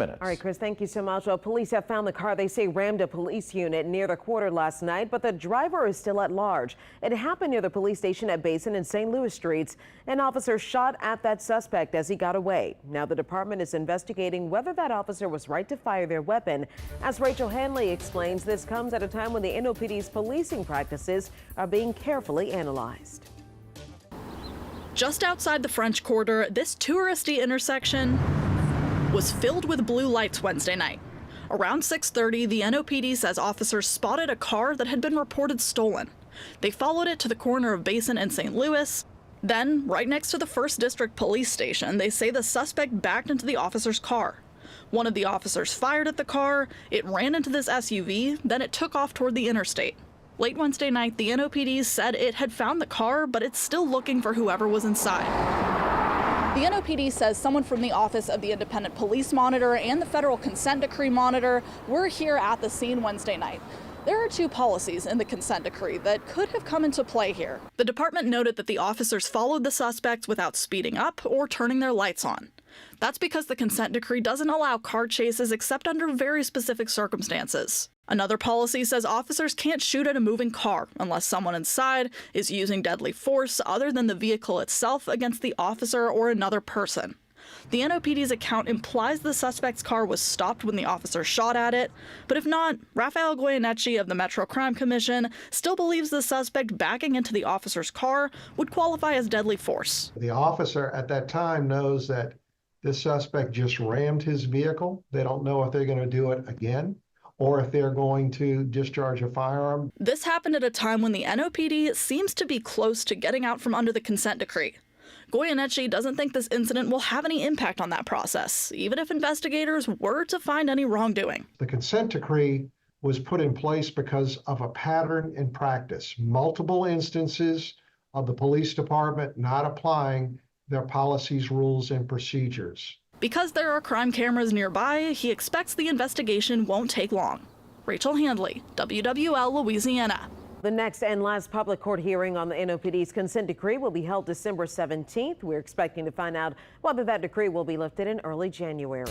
minutes. All right, Chris, thank you so much. Well, police have found the car they say rammed a police unit near the quarter last night, but the driver is still at large. It happened near the police station at Basin and St. Louis streets. An officer shot at that suspect as he got away. Now the department is investigating whether that officer was right to fire their weapon. As Rachel Hanley explains, this comes at a time when the NOPD's policing practices are being carefully analyzed. Just outside the French Quarter, this touristy intersection was filled with blue lights Wednesday night. Around 6:30, the NOPD says officers spotted a car that had been reported stolen. They followed it to the corner of Basin and St. Louis. Then, right next to the 1st District Police Station, they say the suspect backed into the officer's car. One of the officers fired at the car, it ran into this SUV, then it took off toward the interstate. Late Wednesday night, the NOPD said it had found the car, but it's still looking for whoever was inside. The NOPD says someone from the Office of the Independent Police Monitor and the Federal Consent Decree Monitor were here at the scene Wednesday night. There are 2 policies in the consent decree that could have come into play here. The department noted that the officers followed the suspects without speeding up or turning their lights on. That's because the consent decree doesn't allow car chases except under very specific circumstances. Another policy says officers can't shoot at a moving car unless someone inside is using deadly force other than the vehicle itself against the officer or another person. The NOPD's account implies the suspect's car was stopped when the officer shot at it, but if not, Rafael Goyeneche of the Metro Crime Commission still believes the suspect backing into the officer's car would qualify as deadly force. The officer at that time knows that this suspect just rammed his vehicle. They don't know if they're going to do it again or if they're going to discharge a firearm. This happened at a time when the NOPD seems to be close to getting out from under the consent decree. Goyeneche doesn't think this incident will have any impact on that process, even if investigators were to find any wrongdoing. The consent decree was put in place because of a pattern in practice, multiple instances of the police department not applying their policies, rules, and procedures. Because there are crime cameras nearby, he expects the investigation won't take long. Rachel Hanley, WWL Louisiana. The next and last public court hearing on the NOPD's consent decree will be held December 17th. We're expecting to find out whether that decree will be lifted in early January.